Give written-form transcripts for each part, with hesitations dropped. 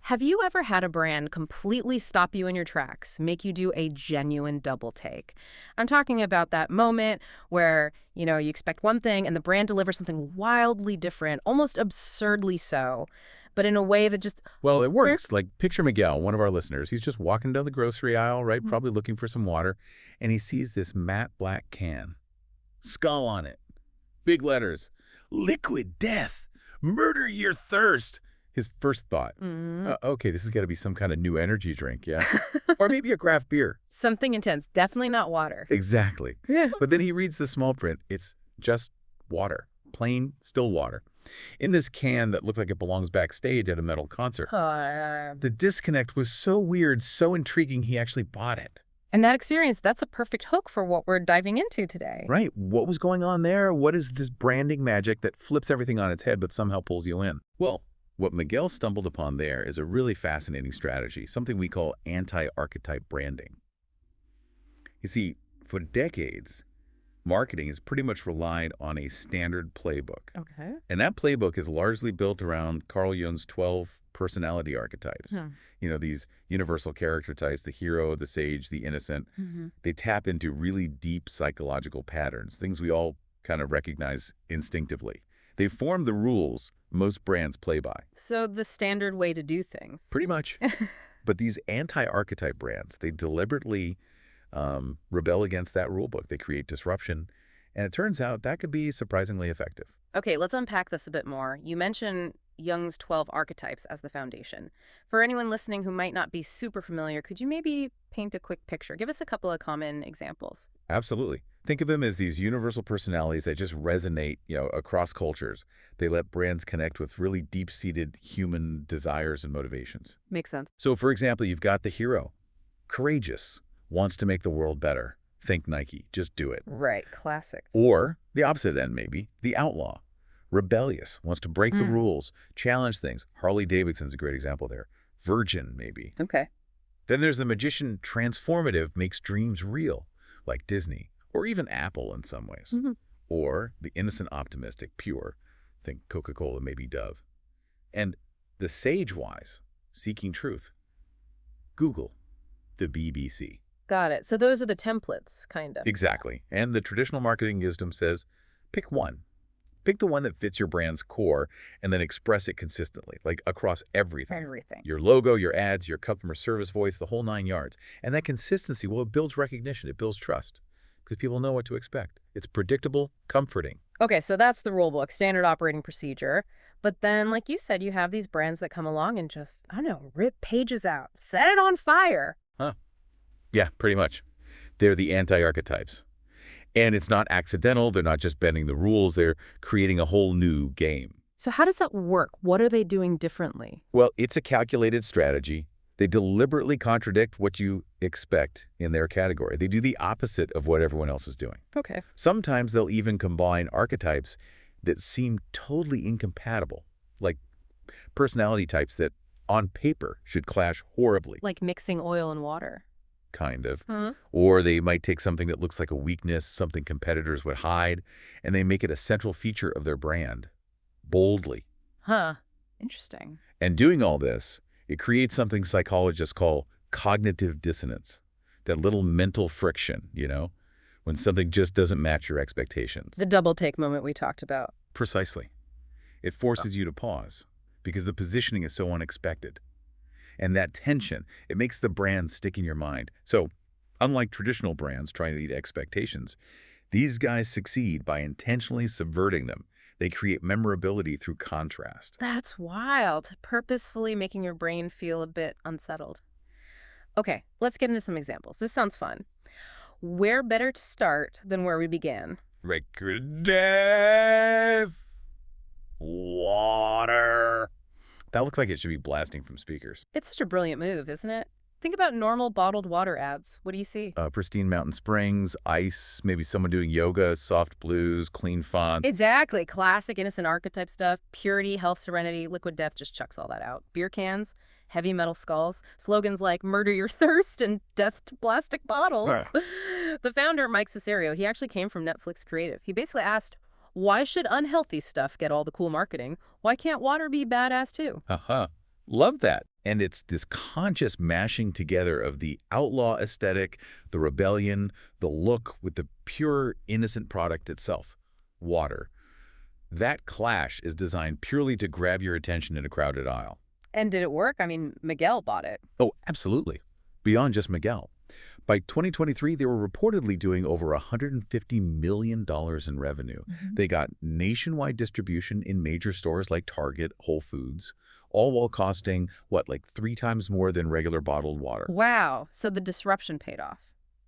Have you ever had a brand completely stop you in your tracks, make you do a genuine double take? I'm talking about that moment where, you expect one thing and the brand delivers something wildly different, almost absurdly so, but in a way that just... Well, it works. Like, picture Miguel, one of our listeners. He's just walking down the grocery aisle, right? Probably looking for some water. And he sees this matte black can. Skull on it. Big letters. Liquid death. Murder your thirst. His first thought. Okay, this has got to be some kind of new energy drink, yeah? Or maybe a craft beer. Something intense. Definitely not water. Exactly. Yeah. But then he reads the small print. It's just water. Plain, still water. In this can that looks like it belongs backstage at a metal concert. The disconnect was so weird, so intriguing, he actually bought it. And that experience, that's a perfect hook for what we're diving into today. Right. What was going on there? What is this branding magic that flips everything on its head but somehow pulls you in? Well, what Miguel stumbled upon there is a really fascinating strategy, something we call anti-archetype branding. You see, for decades, marketing has pretty much relied on a standard playbook. Okay. And that playbook is largely built around Carl Jung's 12 personality archetypes. These universal character types, the hero, the sage, the innocent. They tap into really deep psychological patterns, things we all kind of recognize instinctively. They form the rules most brands play by. So the standard way to do things. Pretty much. But these anti-archetype brands, they deliberately rebel against that rule book. They create disruption. And it turns out that could be surprisingly effective. Okay, let's unpack this a bit more. You mentioned Jung's 12 archetypes as the foundation. For anyone listening who might not be super familiar, could you maybe paint a quick picture? Give us a couple of common examples. Absolutely. Think of them as these universal personalities that just resonate, across cultures. They let brands connect with really deep-seated human desires and motivations. Makes sense. So, for example, you've got the hero. Courageous. Wants to make the world better. Think Nike. Just do it. Right. Classic. Or the opposite end, maybe. The outlaw. Rebellious. Wants to break the rules. Challenge things. Harley Davidson's a great example there. Virgin, maybe. Okay. Then there's the magician. Transformative. Makes dreams real. Like Disney. Or even Apple in some ways. Or the innocent optimistic, pure. Think Coca-Cola, maybe Dove. And the sage-wise, seeking truth. Google, the BBC. Got it. So those are the templates, kind of. Exactly. And the traditional marketing wisdom says, pick one. Pick the one that fits your brand's core and then express it consistently, like across everything. Your logo, your ads, your customer service voice, the whole 9 yards. And that consistency, well, it builds recognition. It builds trust. Because people know what to expect. It's predictable, comforting. Okay, so that's the rule book, standard operating procedure. But then, like you said, you have these brands that come along and just, I don't know, rip pages out, set it on fire. Yeah, pretty much. They're the anti-archetypes. And it's not accidental. They're not just bending the rules. They're creating a whole new game. So how does that work? What are they doing differently? Well, it's a calculated strategy. They deliberately contradict what you expect in their category. They do the opposite of what everyone else is doing. Okay. Sometimes they'll even combine archetypes that seem totally incompatible, like personality types that on paper should clash horribly. Like mixing oil and water. Kind of. Or they might take something that looks like a weakness, something competitors would hide, and they make it a central feature of their brand, boldly. Interesting. And doing all this, it creates something psychologists call cognitive dissonance, that little mental friction, when something just doesn't match your expectations. The double take moment we talked about. Precisely. It forces you to pause because the positioning is so unexpected. And that tension, it makes the brand stick in your mind. So, unlike traditional brands trying to meet expectations, these guys succeed by intentionally subverting them. They create memorability through contrast. That's wild. Purposefully making your brain feel a bit unsettled. Okay, let's get into some examples. This sounds fun. Where better to start than where we began? Record death. Water. That looks like it should be blasting from speakers. It's such a brilliant move, isn't it? Think about normal bottled water ads. What do you see? Pristine mountain springs, ice, maybe someone doing yoga, soft blues, clean fonts. Exactly. Classic innocent archetype stuff. Purity, health, serenity. Liquid death just chucks all that out. Beer cans, heavy metal skulls, slogans like murder your thirst and death to plastic bottles. The founder, Mike Cesario, he actually came from Netflix Creative. He basically asked, why should unhealthy stuff get all the cool marketing? Why can't water be badass too? Love that. And it's this conscious mashing together of the outlaw aesthetic, the rebellion, the look with the pure, innocent product itself, water. That clash is designed purely to grab your attention in a crowded aisle. And did it work? I mean, Miguel bought it. Oh, absolutely. Beyond just Miguel. By 2023, they were reportedly doing over $150 million in revenue. They got nationwide distribution in major stores like Target, Whole Foods, all while costing, like 3 times more than regular bottled water. Wow. So the disruption paid off.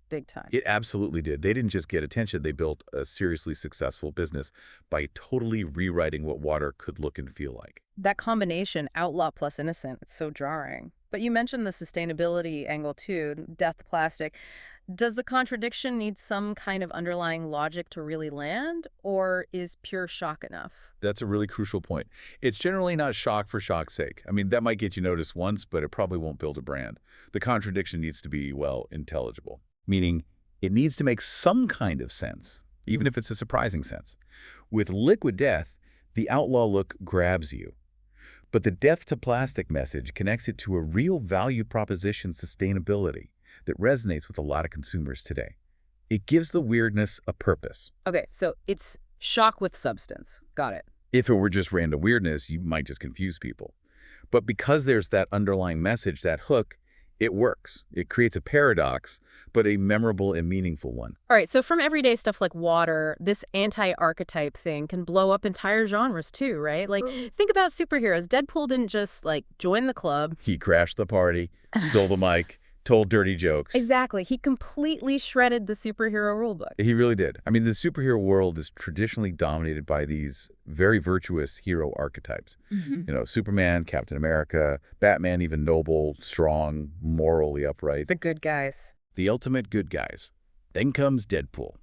Big time. It absolutely did. They didn't just get attention. They built a seriously successful business by totally rewriting what water could look and feel like. That combination, outlaw plus innocent, it's so jarring. But you mentioned the sustainability angle too, death plastic. Does the contradiction need some kind of underlying logic to really land, or is pure shock enough? That's a really crucial point. It's generally not shock for shock's sake. I mean, that might get you noticed once, but it probably won't build a brand. The contradiction needs to be, well, intelligible, meaning it needs to make some kind of sense, even if it's a surprising sense. With Liquid Death, the outlaw look grabs you. But the death to plastic message connects it to a real value proposition sustainability that resonates with a lot of consumers today. It gives the weirdness a purpose. Okay, so it's shock with substance. Got it. If it were just random weirdness, you might just confuse people. But because there's that underlying message, that hook, it works. It creates a paradox, but a memorable and meaningful one. All right, so from everyday stuff like water, this anti-archetype thing can blow up entire genres too, right? Like, think about superheroes. Deadpool didn't just, join the club. He crashed the party, stole the mic, told dirty jokes. Exactly. He completely shredded the superhero rulebook. He really did. I mean, the superhero world is traditionally dominated by these very virtuous hero archetypes. Superman, Captain America, Batman, even noble, strong, morally upright. The good guys. The ultimate good guys. Then comes Deadpool.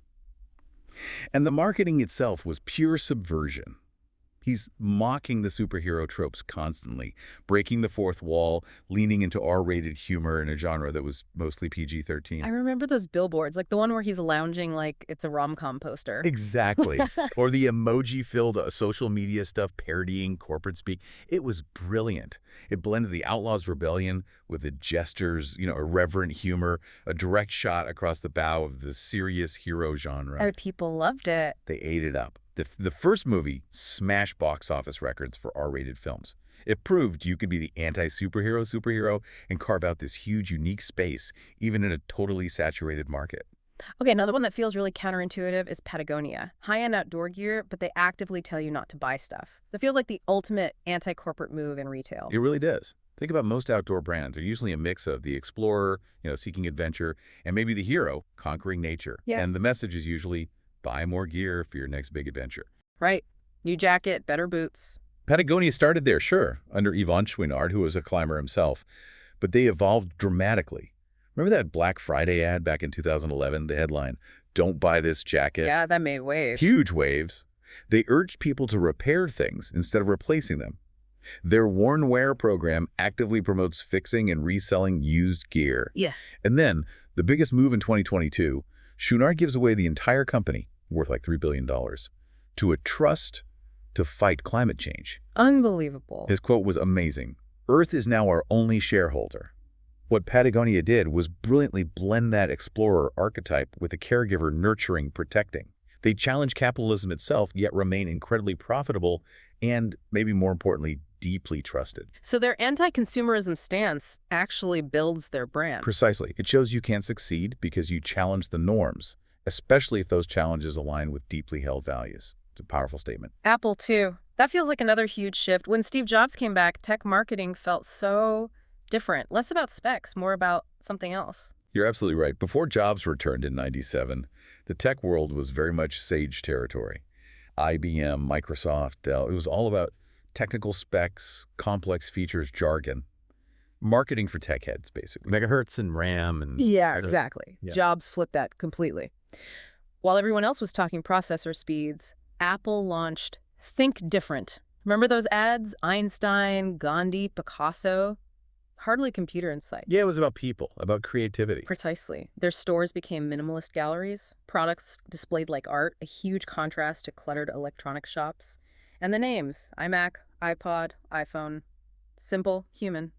And the marketing itself was pure subversion. He's mocking the superhero tropes constantly, breaking the fourth wall, leaning into R-rated humor in a genre that was mostly PG-13. I remember those billboards, like the one where he's lounging like it's a rom-com poster. Exactly. Or the emoji-filled social media stuff parodying corporate speak. It was brilliant. It blended the outlaw's rebellion with the jester's, irreverent humor, a direct shot across the bow of the serious hero genre. And people loved it. They ate it up. The first movie smashed box office records for R-rated films. It proved you could be the anti-superhero and carve out this huge, unique space, even in a totally saturated market. Okay, another one that feels really counterintuitive is Patagonia. High-end outdoor gear, but they actively tell you not to buy stuff. That feels like the ultimate anti-corporate move in retail. It really does. Think about most outdoor brands. They're usually a mix of the explorer, seeking adventure, and maybe the hero, conquering nature. Yeah. And the message is usually, buy more gear for your next big adventure. Right. New jacket, better boots. Patagonia started there, sure, under Yvon Chouinard, who was a climber himself. But they evolved dramatically. Remember that Black Friday ad back in 2011? The headline, "Don't buy this jacket." Yeah, that made waves. Huge waves. They urged people to repair things instead of replacing them. Their Worn Wear program actively promotes fixing and reselling used gear. Yeah. And then, the biggest move in 2022, Chouinard gives away the entire company, worth like $3 billion, to a trust to fight climate change. Unbelievable. His quote was amazing. "Earth is now our only shareholder." What Patagonia did was brilliantly blend that explorer archetype with a caregiver nurturing, protecting. They challenge capitalism itself, yet remain incredibly profitable and, maybe more importantly, deeply trusted. So their anti-consumerism stance actually builds their brand. Precisely. It shows you can't succeed because you challenge the norms, especially if those challenges align with deeply held values. It's a powerful statement. Apple, too. That feels like another huge shift. When Steve Jobs came back, tech marketing felt so different. Less about specs, more about something else. You're absolutely right. Before Jobs returned in '97, the tech world was very much sage territory. IBM, Microsoft, Dell, it was all about technical specs, complex features, jargon. Marketing for tech heads, basically. Megahertz and RAM and... Yeah, exactly. Yeah. Jobs flipped that completely. While everyone else was talking processor speeds, Apple launched Think Different. Remember those ads? Einstein, Gandhi, Picasso? Hardly computer insight. Yeah, it was about people, about creativity. Precisely. Their stores became minimalist galleries, products displayed like art, a huge contrast to cluttered electronic shops. And the names, iMac, iPod, iPhone, simple, human.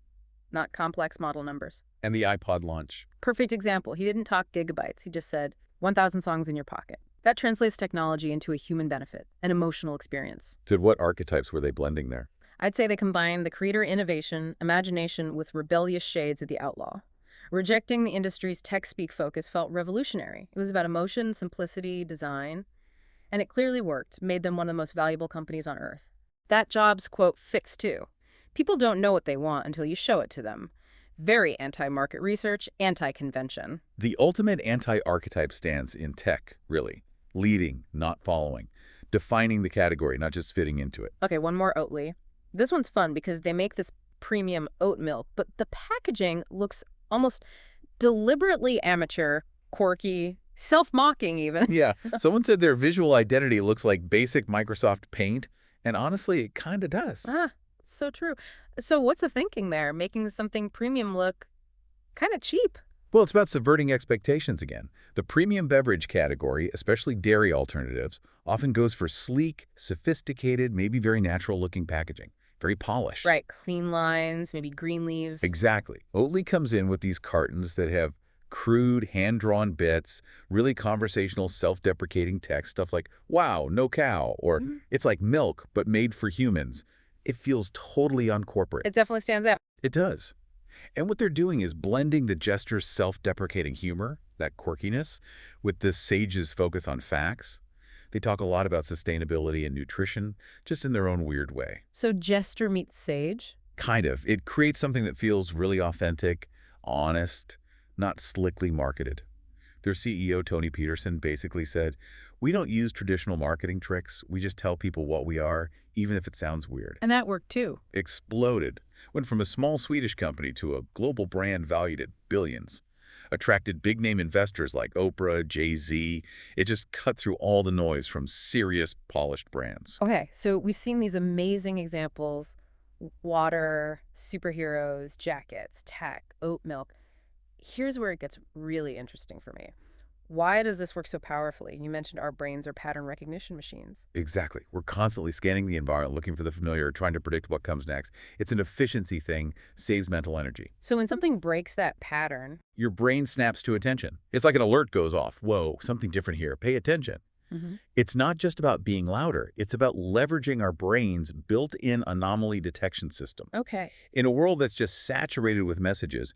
not complex model numbers. And the iPod launch. Perfect example. He didn't talk gigabytes. He just said 1,000 songs in your pocket. That translates technology into a human benefit, an emotional experience. Did what archetypes were they blending there? I'd say they combined the creator innovation, imagination with rebellious shades of the outlaw. Rejecting the industry's tech-speak focus felt revolutionary. It was about emotion, simplicity, design, and it clearly worked, made them one of the most valuable companies on Earth. That job's, quote, fixed too. People don't know what they want until you show it to them. Very anti-market research, anti-convention. The ultimate anti-archetype stance in tech, really. Leading, not following. Defining the category, not just fitting into it. Okay, one more Oatly. This one's fun because they make this premium oat milk, but the packaging looks almost deliberately amateur, quirky, self-mocking even. Yeah, someone said their visual identity looks like basic Microsoft Paint, and honestly, it kind of does. So true. So what's the thinking there? Making something premium look kind of cheap. Well, it's about subverting expectations again. The premium beverage category, especially dairy alternatives, often goes for sleek, sophisticated, maybe very natural-looking packaging. Very polished. Right, clean lines, maybe green leaves. Exactly. Oatly comes in with these cartons that have crude, hand-drawn bits, really conversational, self-deprecating text, stuff like, wow, no cow, or it's like milk, but made for humans. It feels totally uncorporate. It definitely stands out. It does. And what they're doing is blending the jester's self-deprecating humor, that quirkiness, with the sage's focus on facts. They talk a lot about sustainability and nutrition, just in their own weird way. So jester meets sage? Kind of. It creates something that feels really authentic, honest, not slickly marketed. Their CEO, Tony Peterson, basically said, we don't use traditional marketing tricks. We just tell people what we are, even if it sounds weird. And that worked too. Exploded. Went from a small Swedish company to a global brand valued at billions. Attracted big-name investors like Oprah, Jay-Z. It just cut through all the noise from serious, polished brands. Okay, so we've seen these amazing examples. Water, superheroes, jackets, tech, oat milk. Here's where it gets really interesting for me. Why does this work so powerfully? You mentioned our brains are pattern recognition machines. Exactly. We're constantly scanning the environment, looking for the familiar, trying to predict what comes next. It's an efficiency thing, saves mental energy. So when something breaks that pattern, your brain snaps to attention. It's like an alert goes off. Whoa, something different here. Pay attention. It's not just about being louder. It's about leveraging our brain's built-in anomaly detection system. Okay. In a world that's just saturated with messages,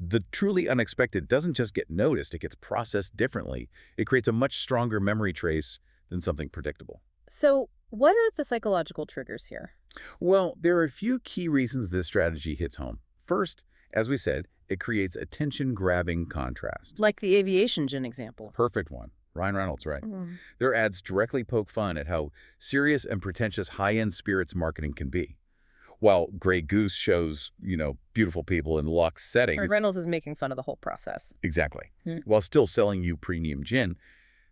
the truly unexpected doesn't just get noticed, it gets processed differently. It creates a much stronger memory trace than something predictable. So what are the psychological triggers here? Well, there are a few key reasons this strategy hits home. First, as we said, it creates attention-grabbing contrast. Like the aviation gin example. Perfect one. Ryan Reynolds, right? Their ads directly poke fun at how serious and pretentious high-end spirits marketing can be. While Grey Goose shows, beautiful people in luxe settings. Reynolds is making fun of the whole process. Exactly. While still selling you premium gin,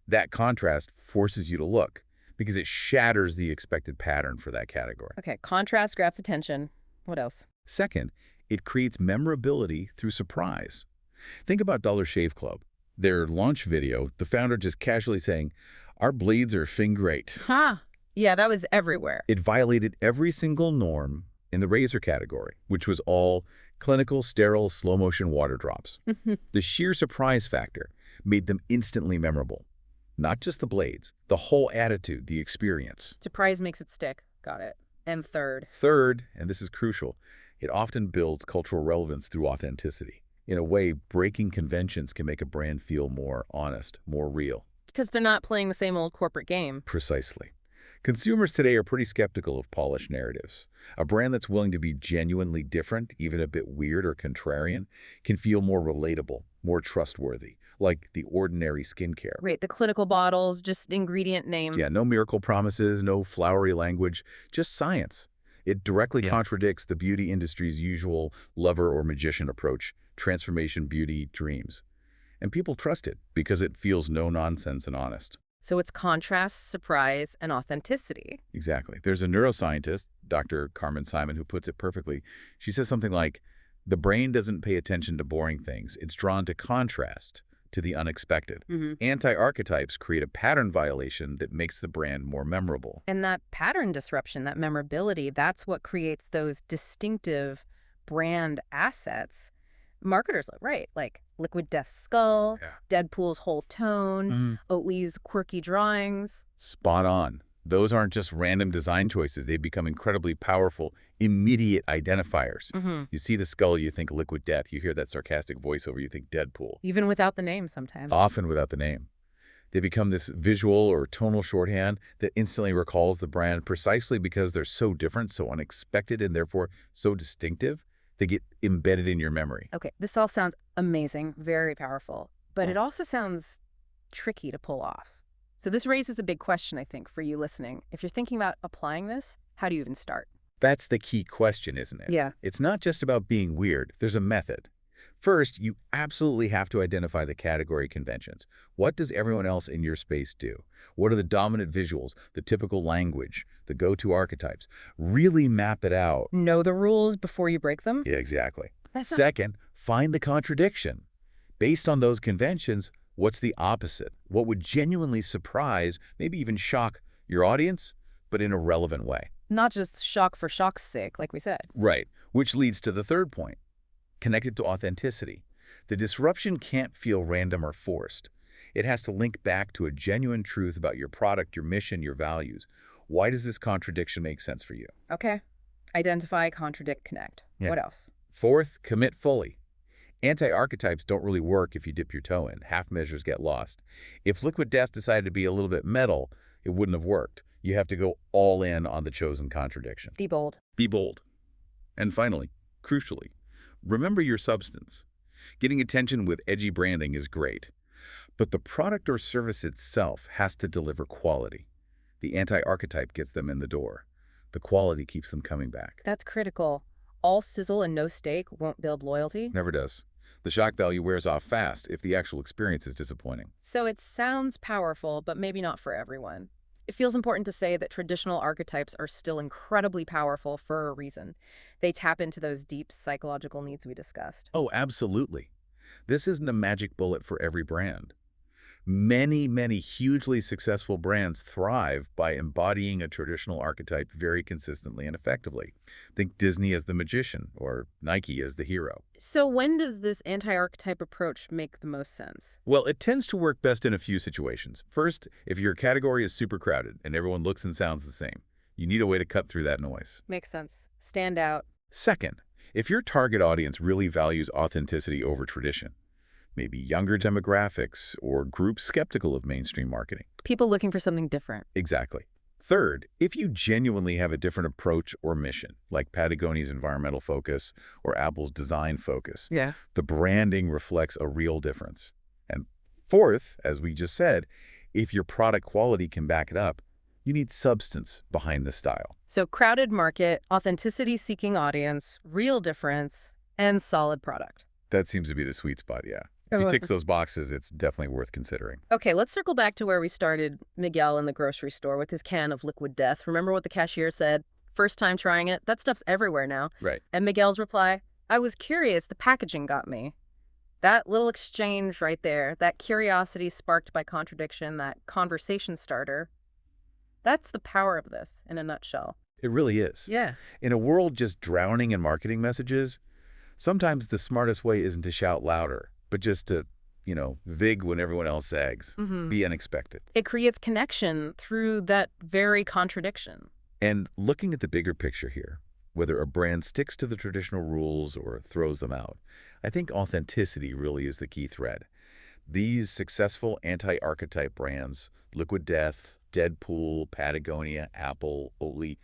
that contrast forces you to look because it shatters the expected pattern for that category. Okay, contrast grabs attention. What else? Second, it creates memorability through surprise. Think about Dollar Shave Club. Their launch video, the founder just casually saying, our blades are fin great. Yeah, that was everywhere. It violated every single norm in the razor category, which was all clinical, sterile, slow-motion water drops. The sheer surprise factor made them instantly memorable. Not just the blades, the whole attitude, the experience. Surprise makes it stick. Got it. And Third, and this is crucial, it often builds cultural relevance through authenticity. In a way, breaking conventions can make a brand feel more honest, more real. Because they're not playing the same old corporate game. Precisely. Consumers today are pretty skeptical of polished narratives. A brand that's willing to be genuinely different, even a bit weird or contrarian, can feel more relatable, more trustworthy, like the ordinary skincare. Right, the clinical bottles, just ingredient name. Yeah, no miracle promises, no flowery language, just science. It directly contradicts the beauty industry's usual lover or magician approach, transformation beauty dreams. And people trust it because it feels no nonsense and honest. So it's contrast, surprise, and authenticity. Exactly. There's a neuroscientist, Dr. Carmen Simon, who puts it perfectly. She says something like, the brain doesn't pay attention to boring things. It's drawn to contrast, to the unexpected. Anti-archetypes create a pattern violation that makes the brand more memorable. And that pattern disruption, that memorability, that's what creates those distinctive, brand assets, marketers look right, like Liquid Death's skull, Deadpool's whole tone, Oatly's quirky drawings. Spot on. Those aren't just random design choices. They become incredibly powerful, immediate identifiers. You see the skull, you think Liquid Death. You hear that sarcastic voiceover, you think Deadpool. Even without the name sometimes. Often without the name. They become this visual or tonal shorthand that instantly recalls the brand precisely because they're so different, so unexpected, and therefore so distinctive. They get embedded in your memory. Okay, this all sounds amazing, very powerful, but it also sounds tricky to pull off. So this raises a big question, I think, for you listening. If you're thinking about applying this, how do you even start? That's the key question, isn't it? Yeah. It's not just about being weird. There's a method. First, you absolutely have to identify the category conventions. What does everyone else in your space do? What are the dominant visuals, the typical language, the go-to archetypes? Really map it out. Know the rules before you break them? Yeah, exactly. Second, find the contradiction. Based on those conventions, what's the opposite? What would genuinely surprise, maybe even shock your audience, but in a relevant way? Not just shock for shock's sake, like we said. Right, which leads to the third point. Connected to authenticity. The disruption can't feel random or forced. It has to link back to a genuine truth about your product, your mission, your values. Why does this contradiction make sense for you? Okay. Identify, contradict, connect. Yeah. What else? Fourth, commit fully. Anti-archetypes don't really work if you dip your toe in. Half measures get lost. If Liquid Death decided to be a little bit metal, it wouldn't have worked. You have to go all in on the chosen contradiction. Be bold. Be bold. And finally, crucially, remember your substance. Getting attention with edgy branding is great, but the product or service itself has to deliver quality. The anti-archetype gets them in the door. The quality keeps them coming back. That's critical. All sizzle and no steak won't build loyalty. Never does. The shock value wears off fast if the actual experience is disappointing. So it sounds powerful, but maybe not for everyone. It feels important to say that traditional archetypes are still incredibly powerful for a reason. They tap into those deep psychological needs we discussed. Oh, absolutely. This isn't a magic bullet for every brand. Many hugely successful brands thrive by embodying a traditional archetype very consistently and effectively. Think Disney as the magician or Nike as the hero. So when does this anti-archetype approach make the most sense? Well, it tends to work best in a few situations. First, if your category is super crowded and everyone looks and sounds the same, you need a way to cut through that noise. Makes sense. Stand out. Second, if your target audience really values authenticity over tradition, maybe younger demographics or groups skeptical of mainstream marketing. People looking for something different. Exactly. Third, if you genuinely have a different approach or mission, like Patagonia's environmental focus or Apple's design focus, the branding reflects a real difference. And fourth, as we just said, if your product quality can back it up, you need substance behind the style. So crowded market, authenticity-seeking audience, real difference, and solid product. That seems to be the sweet spot, yeah. If you tick those boxes, it's definitely worth considering. Okay, let's circle back to where we started Miguel in the grocery store with his can of Liquid Death. Remember what the cashier said? First time trying it? That stuff's everywhere now. Right. And Miguel's reply? I was curious, the packaging got me. That little exchange right there, that curiosity sparked by contradiction, that conversation starter, that's the power of this in a nutshell. It really is. Yeah. In a world just drowning in marketing messages, sometimes the smartest way isn't to shout louder, but just to, vig when everyone else zags. Be unexpected. It creates connection through that very contradiction. And looking at the bigger picture here, whether a brand sticks to the traditional rules or throws them out, I think authenticity really is the key thread. These successful anti-archetype brands, Liquid Death, Deadpool, Patagonia, Apple, Oatly,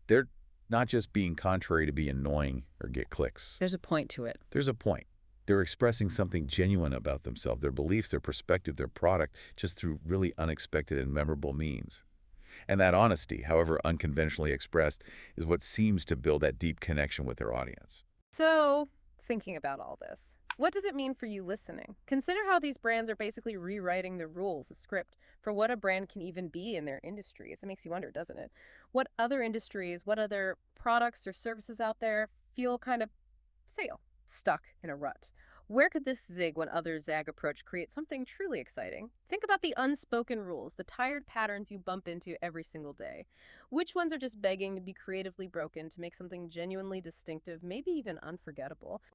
they're not just being contrary to be annoying or get clicks. There's a point to it. There's a point. They're expressing something genuine about themselves, their beliefs, their perspective, their product, just through really unexpected and memorable means. And that honesty, however unconventionally expressed, is what seems to build that deep connection with their audience. So, thinking about all this, what does it mean for you listening? Consider how these brands are basically rewriting the rules, the script, for what a brand can even be in their industries. It makes you wonder, doesn't it? What other industries, what other products or services out there feel kind of stale, stuck in a rut? Where could this zig when others zag approach create something truly exciting? Think about the unspoken rules, the tired patterns you bump into every single day. Which ones are just begging to be creatively broken to make something genuinely distinctive, maybe even unforgettable?